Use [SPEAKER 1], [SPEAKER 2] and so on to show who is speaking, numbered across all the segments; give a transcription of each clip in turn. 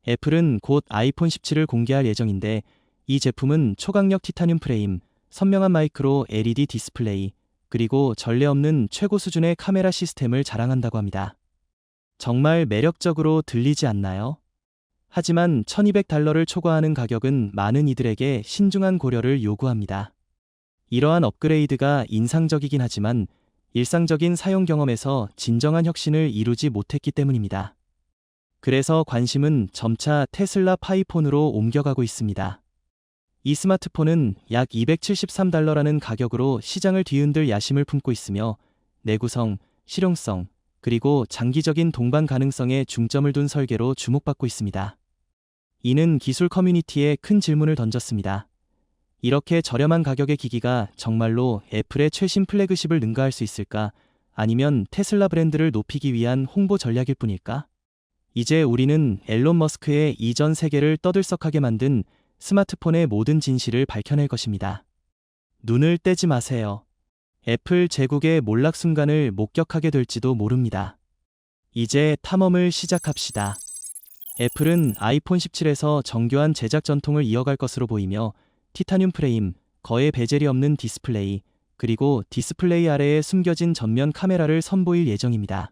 [SPEAKER 1] 애플은 곧 아이폰 17을 공개할 예정인데 이 제품은 초강력 티타늄 프레임, 선명한 마이크로 LED 디스플레이, 그리고 전례 없는 최고 수준의 카메라 시스템을 자랑한다고 합니다. 정말 매력적으로 들리지 않나요? 하지만 $1200를 초과하는 가격은 많은 이들에게 신중한 고려를 요구합니다. 이러한 업그레이드가 인상적이긴 하지만 일상적인 사용 경험에서 진정한 혁신을 이루지 못했기 때문입니다. 그래서 관심은 점차 테슬라 파이폰으로 옮겨가고 있습니다. 이 스마트폰은 약 $273라는 가격으로 시장을 뒤흔들 야심을 품고 있으며 내구성, 실용성, 그리고 장기적인 동반 가능성에 중점을 둔 설계로 주목받고 있습니다. 이는 기술 커뮤니티에 큰 질문을 던졌습니다. 이렇게 저렴한 가격의 기기가 정말로 애플의 최신 플래그십을 능가할 수 있을까? 아니면 테슬라 브랜드를 높이기 위한 홍보 전략일 뿐일까? 이제 우리는 앨런 머스크의 이전 세계를 떠들썩하게 만든 스마트폰의 모든 진실을 밝혀낼 것입니다. 눈을 떼지 마세요. 애플 제국의 몰락 순간을 목격하게 될지도 모릅니다. 이제 탐험을 시작합시다. 애플은 아이폰 17에서 정교한 제작 전통을 이어갈 것으로 보이며 티타늄 프레임, 거의 베젤이 없는 디스플레이, 그리고 디스플레이 아래에 숨겨진 전면 카메라를 선보일 예정입니다.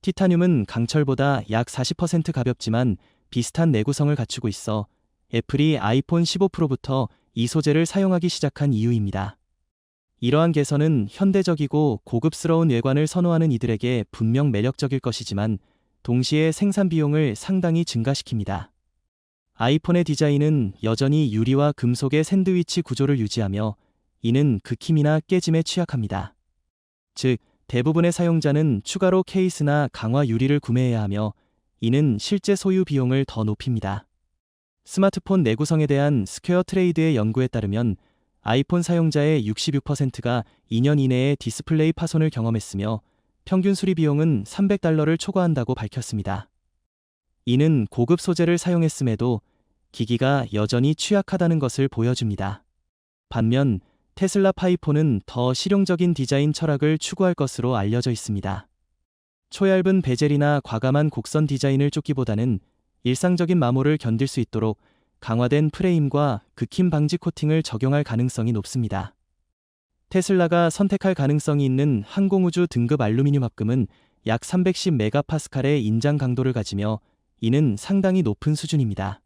[SPEAKER 1] 티타늄은 강철보다 약 40% 가볍지만 비슷한 내구성을 갖추고 있어 애플이 아이폰 15 프로부터 이 소재를 사용하기 시작한 이유입니다. 이러한 개선은 현대적이고 고급스러운 외관을 선호하는 이들에게 분명 매력적일 것이지만 동시에 생산 비용을 상당히 증가시킵니다. 아이폰의 디자인은 여전히 유리와 금속의 샌드위치 구조를 유지하며 이는 극힘이나 깨짐에 취약합니다. 즉, 대부분의 사용자는 추가로 케이스나 강화 유리를 구매해야 하며 이는 실제 소유 비용을 더 높입니다. 스마트폰 내구성에 대한 스퀘어 트레이드의 연구에 따르면 아이폰 사용자의 66%가 2년 이내에 디스플레이 파손을 경험했으며 평균 수리 비용은 $300를 초과한다고 밝혔습니다. 이는 고급 소재를 사용했음에도 기기가 여전히 취약하다는 것을 보여줍니다. 반면 테슬라 파이폰은 더 실용적인 디자인 철학을 추구할 것으로 알려져 있습니다. 초얇은 베젤이나 과감한 곡선 디자인을 쫓기보다는 일상적인 마모를 견딜 수 있도록 강화된 프레임과 극힘 방지 코팅을 적용할 가능성이 높습니다. 테슬라가 선택할 가능성이 있는 항공우주 등급 알루미늄 합금은 약 310메가파스칼의 인장 강도를 가지며 이는 상당히 높은 수준입니다.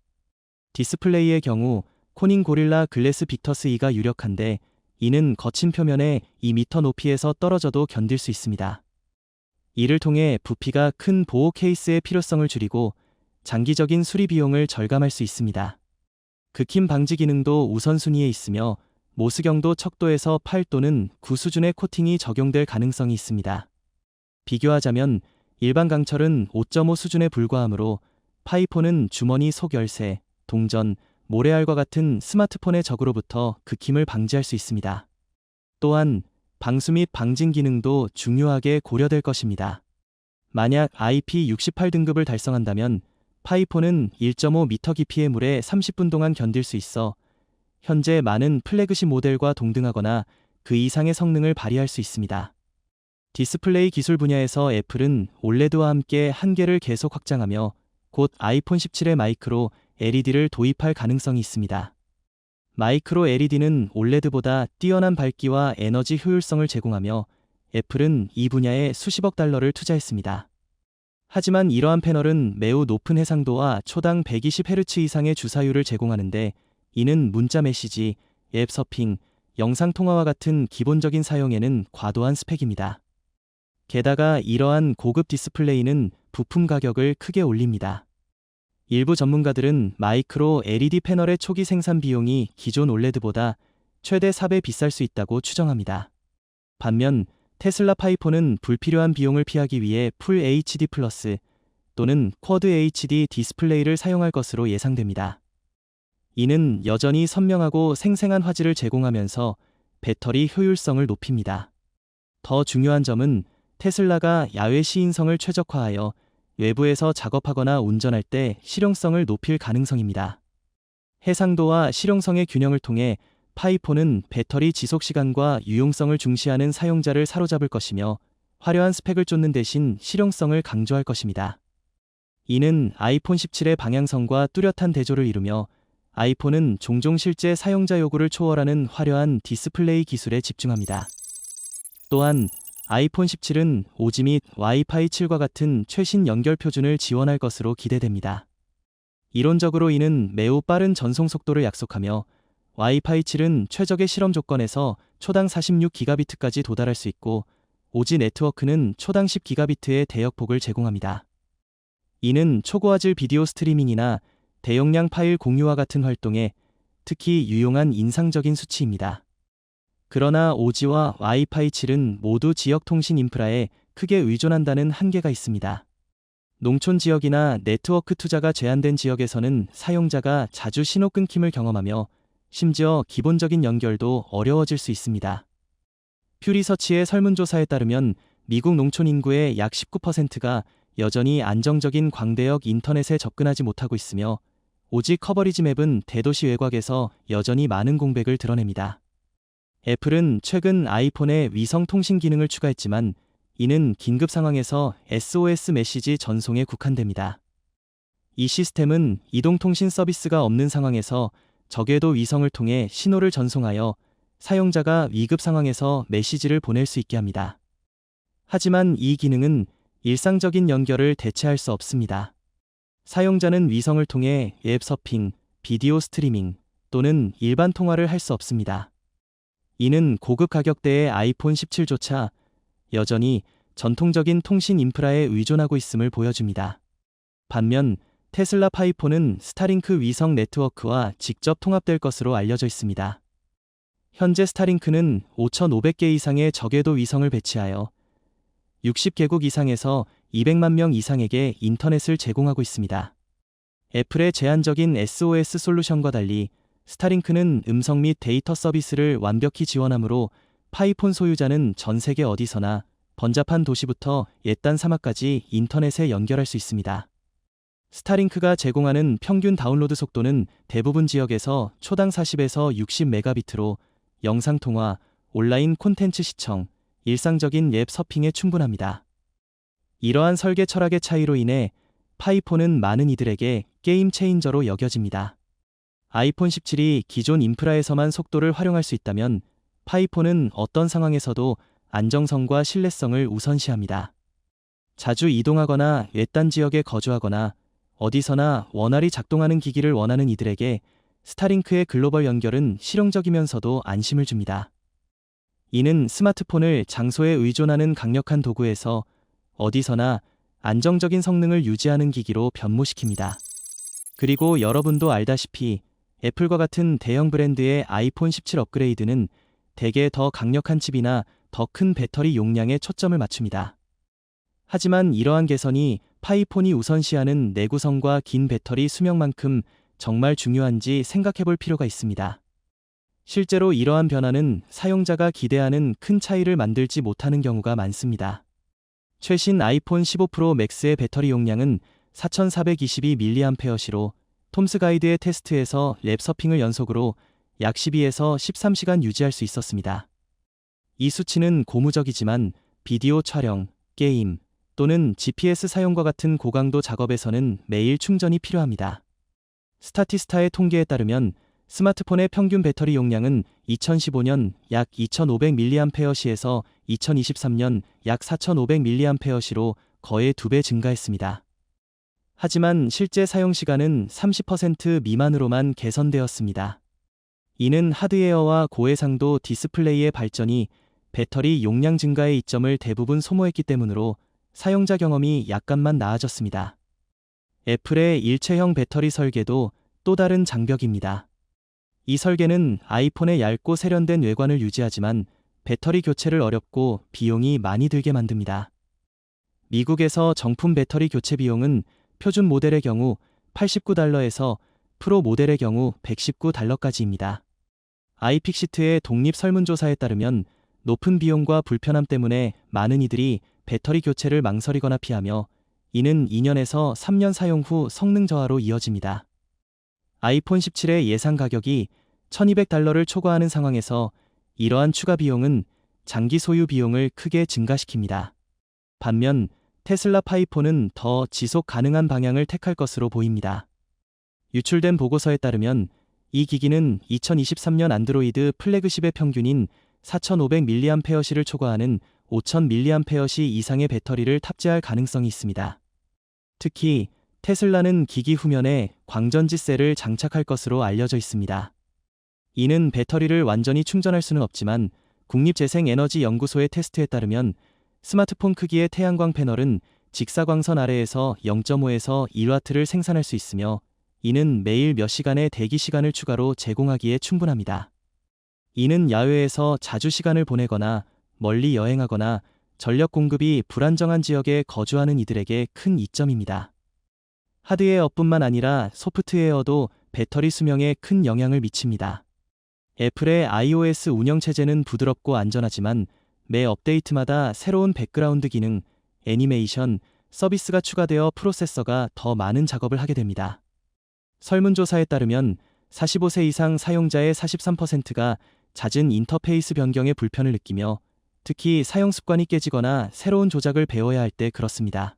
[SPEAKER 1] 디스플레이의 경우 코닝 고릴라 글래스 빅터스 2가 유력한데 이는 거친 표면에 2m 높이에서 떨어져도 견딜 수 있습니다. 이를 통해 부피가 큰 보호 케이스의 필요성을 줄이고 장기적인 수리 비용을 절감할 수 있습니다. 극힘 방지 기능도 우선순위에 있으며 모스경도 척도에서 8 또는 9 수준의 코팅이 적용될 가능성이 있습니다. 비교하자면 일반 강철은 5.5 수준에 불과하므로 파이폰은 주머니 속 열쇠, 동전, 모래알과 같은 스마트폰의 적으로부터 극힘을 방지할 수 있습니다. 또한 방수 및 방진 기능도 중요하게 고려될 것입니다. 만약 IP68 등급을 달성한다면 파이폰은 1.5m 깊이의 물에 30분 동안 견딜 수 있어 현재 많은 플래그십 모델과 동등하거나 그 이상의 성능을 발휘할 수 있습니다. 디스플레이 기술 분야에서 애플은 올레드와 함께 한계를 계속 확장하며 곧 아이폰 17에 마이크로 LED를 도입할 가능성이 있습니다. 마이크로 LED는 올레드보다 뛰어난 밝기와 에너지 효율성을 제공하며 애플은 이 분야에 수십억 달러를 투자했습니다. 하지만 이러한 패널은 매우 높은 해상도와 초당 120Hz 이상의 주사율을 제공하는데 이는 문자 메시지, 앱 서핑, 영상 통화와 같은 기본적인 사용에는 과도한 스펙입니다. 게다가 이러한 고급 디스플레이는 부품 가격을 크게 올립니다. 일부 전문가들은 마이크로 LED 패널의 초기 생산 비용이 기존 올레드보다 최대 4배 비쌀 수 있다고 추정합니다. 반면 테슬라 파이폰은 불필요한 비용을 피하기 위해 풀 HD 플러스 또는 쿼드 HD 디스플레이를 사용할 것으로 예상됩니다. 이는 여전히 선명하고 생생한 화질을 제공하면서 배터리 효율성을 높입니다. 더 중요한 점은 테슬라가 야외 시인성을 최적화하여 외부에서 작업하거나 운전할 때 실용성을 높일 가능성입니다. 해상도와 실용성의 균형을 통해 파이폰은 배터리 지속시간과 유용성을 중시하는 사용자를 사로잡을 것이며 화려한 스펙을 쫓는 대신 실용성을 강조할 것입니다. 이는 아이폰 17의 방향성과 뚜렷한 대조를 이루며 아이폰은 종종 실제 사용자 요구를 초월하는 화려한 디스플레이 기술에 집중합니다. 또한 아이폰 17은 5G 및 와이파이 7과 같은 최신 연결 표준을 지원할 것으로 기대됩니다. 이론적으로 이는 매우 빠른 전송 속도를 약속하며 와이파이 7은 최적의 실험 조건에서 초당 46기가비트까지 도달할 수 있고 5G 네트워크는 초당 10기가비트의 대역폭을 제공합니다. 이는 초고화질 비디오 스트리밍이나 대용량 파일 공유와 같은 활동에 특히 유용한 인상적인 수치입니다. 그러나 5G와 와이파이 7은 모두 지역 통신 인프라에 크게 의존한다는 한계가 있습니다. 농촌 지역이나 네트워크 투자가 제한된 지역에서는 사용자가 자주 신호 끊김을 경험하며 심지어 기본적인 연결도 어려워질 수 있습니다. 퓨리서치의 설문조사에 따르면 미국 농촌 인구의 약 19%가 여전히 안정적인 광대역 인터넷에 접근하지 못하고 있으며 오직 커버리지 맵은 대도시 외곽에서 여전히 많은 공백을 드러냅니다. 애플은 최근 아이폰에 위성 통신 기능을 추가했지만 이는 긴급 상황에서 SOS 메시지 전송에 국한됩니다. 이 시스템은 이동통신 서비스가 없는 상황에서 적외도 위성을 통해 신호를 전송하여 사용자가 위급 상황에서 메시지를 보낼 수 있게 합니다. 하지만 이 기능은 일상적인 연결을 대체할 수 없습니다. 사용자는 위성을 통해 웹 서핑, 비디오 스트리밍 또는 일반 통화를 할 수 없습니다. 이는 고급 가격대의 아이폰 17조차 여전히 전통적인 통신 인프라에 의존하고 있음을 보여줍니다. 반면 테슬라 파이폰은 스타링크 위성 네트워크와 직접 통합될 것으로 알려져 있습니다. 현재 스타링크는 5,500개 이상의 저궤도 위성을 배치하여 60개국 이상에서 200만 명 이상에게 인터넷을 제공하고 있습니다. 애플의 제한적인 SOS 솔루션과 달리 스타링크는 음성 및 데이터 서비스를 완벽히 지원하므로 파이폰 소유자는 전 세계 어디서나 번잡한 도시부터 옛단 사막까지 인터넷에 연결할 수 있습니다. 스타링크가 제공하는 평균 다운로드 속도는 대부분 지역에서 초당 40에서 60메가비트로 영상통화, 온라인 콘텐츠 시청, 일상적인 웹 서핑에 충분합니다. 이러한 설계 철학의 차이로 인해 파이폰은 많은 이들에게 게임 체인저로 여겨집니다. 아이폰 17이 기존 인프라에서만 속도를 활용할 수 있다면 파이폰은 어떤 상황에서도 안정성과 신뢰성을 우선시합니다. 자주 이동하거나 외딴 지역에 거주하거나 어디서나 원활히 작동하는 기기를 원하는 이들에게 스타링크의 글로벌 연결은 실용적이면서도 안심을 줍니다. 이는 스마트폰을 장소에 의존하는 강력한 도구에서 어디서나 안정적인 성능을 유지하는 기기로 변모시킵니다. 그리고 여러분도 알다시피 애플과 같은 대형 브랜드의 아이폰 17 업그레이드는 대개 더 강력한 칩이나 더 큰 배터리 용량에 초점을 맞춥니다. 하지만 이러한 개선이 파이폰이 우선시하는 내구성과 긴 배터리 수명만큼 정말 중요한지 생각해볼 필요가 있습니다. 실제로 이러한 변화는 사용자가 기대하는 큰 차이를 만들지 못하는 경우가 많습니다. 최신 아이폰 15 프로 맥스의 배터리 용량은 4422mAh로 톰스 가이드의 테스트에서 랩 서핑을 연속으로 약 12에서 13시간 유지할 수 있었습니다. 이 수치는 고무적이지만 비디오 촬영, 게임 또는 GPS 사용과 같은 고강도 작업에서는 매일 충전이 필요합니다. 스타티스타의 통계에 따르면 스마트폰의 평균 배터리 용량은 2015년 약 2500mAh에서 2023년 약 4500mAh로 거의 2배 증가했습니다. 하지만 실제 사용 시간은 30% 미만으로만 개선되었습니다. 이는 하드웨어와 고해상도 디스플레이의 발전이 배터리 용량 증가의 이점을 대부분 소모했기 때문으로 사용자 경험이 약간만 나아졌습니다. 애플의 일체형 배터리 설계도 또 다른 장벽입니다. 이 설계는 아이폰의 얇고 세련된 외관을 유지하지만 배터리 교체를 어렵고 비용이 많이 들게 만듭니다. 미국에서 정품 배터리 교체 비용은 표준 모델의 경우 $89에서 프로 모델의 경우 $119까지입니다. 아이픽시트의 독립 설문조사에 따르면 높은 비용과 불편함 때문에 많은 이들이 배터리 교체를 망설이거나 피하며 이는 2년에서 3년 사용 후 성능 저하로 이어집니다. 아이폰 17의 예상 가격이 $1200를 초과하는 상황에서 이러한 추가 비용은 장기 소유 비용을 크게 증가시킵니다. 반면 테슬라 파이폰은 더 지속 가능한 방향을 택할 것으로 보입니다. 유출된 보고서에 따르면 이 기기는 2023년 안드로이드 플래그십의 평균인 4500mAh를 초과하는 5000mAh 이상의 배터리를 탑재할 가능성이 있습니다. 특히 테슬라는 기기 후면에 광전지 셀을 장착할 것으로 알려져 있습니다. 이는 배터리를 완전히 충전할 수는 없지만 국립재생에너지연구소의 테스트에 따르면 스마트폰 크기의 태양광 패널은 직사광선 아래에서 0.5에서 1W를 생산할 수 있으며 이는 매일 몇 시간의 대기 시간을 추가로 제공하기에 충분합니다. 이는 야외에서 자주 시간을 보내거나 멀리 여행하거나 전력 공급이 불안정한 지역에 거주하는 이들에게 큰 이점입니다. 하드웨어뿐만 아니라 소프트웨어도 배터리 수명에 큰 영향을 미칩니다. 애플의 iOS 운영체제는 부드럽고 안전하지만 매 업데이트마다 새로운 백그라운드 기능, 애니메이션, 서비스가 추가되어 프로세서가 더 많은 작업을 하게 됩니다. 설문조사에 따르면 45세 이상 사용자의 43%가 잦은 인터페이스 변경에 불편을 느끼며 특히 사용 습관이 깨지거나 새로운 조작을 배워야 할 때 그렇습니다.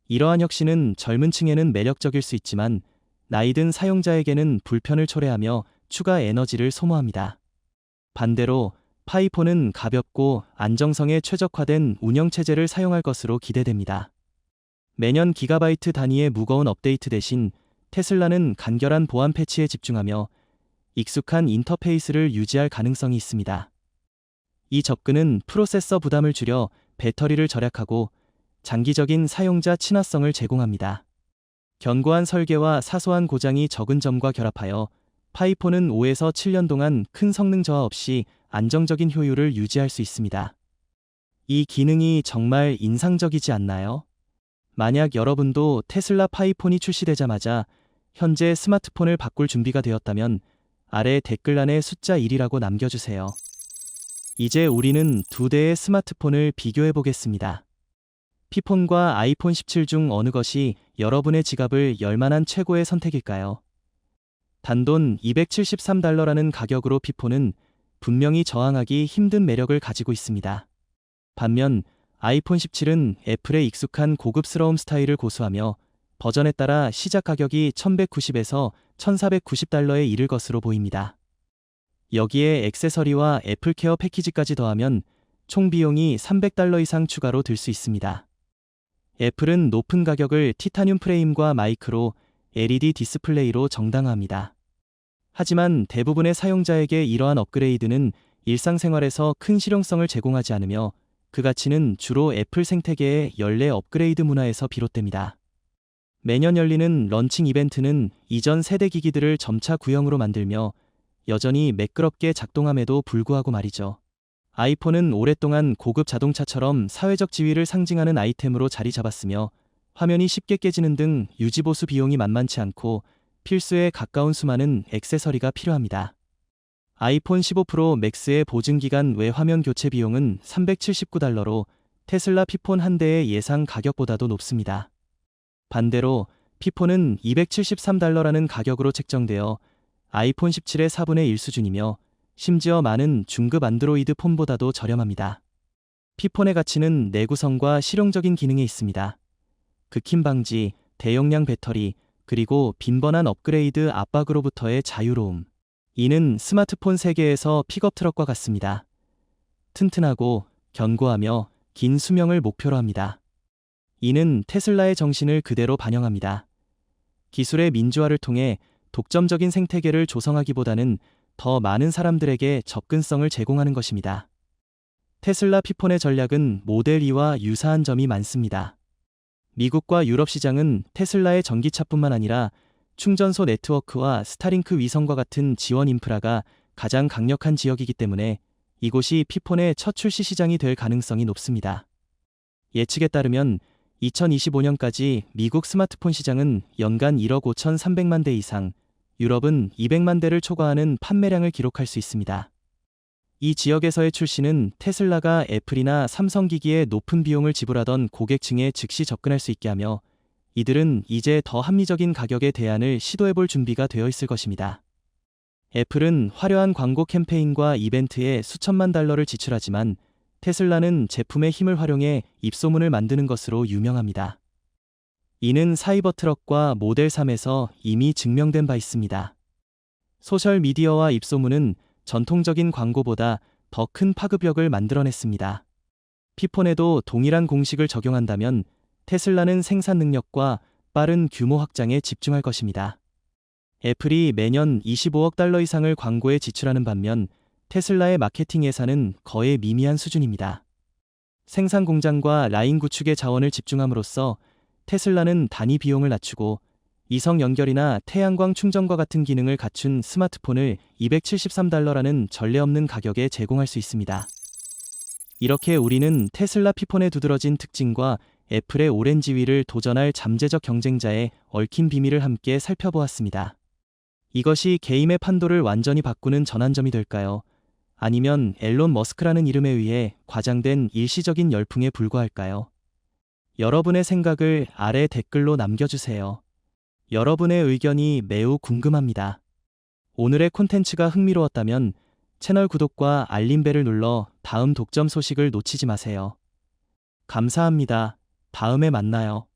[SPEAKER 1] 이러한 혁신은 젊은 층에는 매력적일 수 있지만 나이 든 사용자에게는 불편을 초래하며 추가 에너지를 소모합니다. 반대로 파이폰은 가볍고 안정성에 최적화된 운영체제를 사용할 것으로 기대됩니다. 매년 기가바이트 단위의 무거운 업데이트 대신 테슬라는 간결한 보안 패치에 집중하며 익숙한 인터페이스를 유지할 가능성이 있습니다. 이 접근은 프로세서 부담을 줄여 배터리를 절약하고 장기적인 사용자 친화성을 제공합니다. 견고한 설계와 사소한 고장이 적은 점과 결합하여 파이폰은 5에서 7년 동안 큰 성능 저하 없이 안정적인 효율을 유지할 수 있습니다. 이 기능이 정말 인상적이지 않나요? 만약 여러분도 테슬라 파이폰이 출시되자마자 현재 스마트폰을 바꿀 준비가 되었다면 아래 댓글란에 숫자 1이라고 남겨주세요. 이제 우리는 두 대의 스마트폰을 비교해 보겠습니다. 피폰과 아이폰 17 중 어느 것이 여러분의 지갑을 열만한 최고의 선택일까요? 단돈 $273라는 가격으로 피폰은 분명히 저항하기 힘든 매력을 가지고 있습니다. 반면 아이폰 17은 애플의 익숙한 고급스러움 스타일을 고수하며 버전에 따라 시작 가격이 $1190에서 $1490에 이를 것으로 보입니다. 여기에 액세서리와 애플케어 패키지까지 더하면 총 비용이 $300 이상 추가로 들 수 있습니다. 애플은 높은 가격을 티타늄 프레임과 마이크로 LED 디스플레이로 정당화합니다. 하지만 대부분의 사용자에게 이러한 업그레이드는 일상생활에서 큰 실용성을 제공하지 않으며 그 가치는 주로 애플 생태계의 연례 업그레이드 문화에서 비롯됩니다. 매년 열리는 런칭 이벤트는 이전 세대 기기들을 점차 구형으로 만들며 여전히 매끄럽게 작동함에도 불구하고 말이죠. 아이폰은 오랫동안 고급 자동차처럼 사회적 지위를 상징하는 아이템으로 자리 잡았으며 화면이 쉽게 깨지는 등 유지보수 비용이 만만치 않고 필수에 가까운 수많은 액세서리가 필요합니다. 아이폰 15 프로 맥스의 보증기간 외 화면 교체 비용은 $379로 테슬라 피폰 한 대의 예상 가격보다도 높습니다. 반대로 피폰은 $273라는 가격으로 책정되어 아이폰 17의 4분의 1 수준이며 심지어 많은 중급 안드로이드 폰보다도 저렴합니다. 피폰의 가치는 내구성과 실용적인 기능에 있습니다. 극힘 방지, 대용량 배터리, 그리고 빈번한 업그레이드 압박으로부터의 자유로움. 이는 스마트폰 세계에서 픽업 트럭과 같습니다. 튼튼하고 견고하며 긴 수명을 목표로 합니다. 이는 테슬라의 정신을 그대로 반영합니다. 기술의 민주화를 통해 독점적인 생태계를 조성하기보다는 더 많은 사람들에게 접근성을 제공하는 것입니다. 테슬라 피폰의 전략은 모델 E와 유사한 점이 많습니다. 미국과 유럽 시장은 테슬라의 전기차뿐만 아니라 충전소 네트워크와 스타링크 위성과 같은 지원 인프라가 가장 강력한 지역이기 때문에 이곳이 피폰의 첫 출시 시장이 될 가능성이 높습니다. 예측에 따르면 2025년까지 미국 스마트폰 시장은 연간 1억 5,300만 대 이상, 유럽은 200만 대를 초과하는 판매량을 기록할 수 있습니다. 이 지역에서의 출시는 테슬라가 애플이나 삼성 기기에 높은 비용을 지불하던 고객층에 즉시 접근할 수 있게 하며 이들은 이제 더 합리적인 가격의 대안을 시도해볼 준비가 되어 있을 것입니다. 애플은 화려한 광고 캠페인과 이벤트에 수천만 달러를 지출하지만 테슬라는 제품의 힘을 활용해 입소문을 만드는 것으로 유명합니다. 이는 사이버트럭과 모델 3에서 이미 증명된 바 있습니다. 소셜미디어와 입소문은 전통적인 광고보다 더 큰 파급력을 만들어냈습니다. 피폰에도 동일한 공식을 적용한다면 테슬라는 생산 능력과 빠른 규모 확장에 집중할 것입니다. 애플이 매년 25억 달러 이상을 광고에 지출하는 반면 테슬라의 마케팅 예산은 거의 미미한 수준입니다. 생산 공장과 라인 구축에 자원을 집중함으로써 테슬라는 단위 비용을 낮추고 이성 연결이나 태양광 충전과 같은 기능을 갖춘 스마트폰을 273달러라는 전례 없는 가격에 제공할 수 있습니다. 이렇게 우리는 테슬라 피폰의 두드러진 특징과 애플의 오랜 지위를 도전할 잠재적 경쟁자의 얽힌 비밀을 함께 살펴보았습니다. 이것이 게임의 판도를 완전히 바꾸는 전환점이 될까요? 아니면 앨런 머스크라는 이름에 의해 과장된 일시적인 열풍에 불과할까요? 여러분의 생각을 아래 댓글로 남겨주세요. 여러분의 의견이 매우 궁금합니다. 오늘의 콘텐츠가 흥미로웠다면 채널 구독과 알림벨을 눌러 다음 독점 소식을 놓치지 마세요. 감사합니다. 다음에 만나요.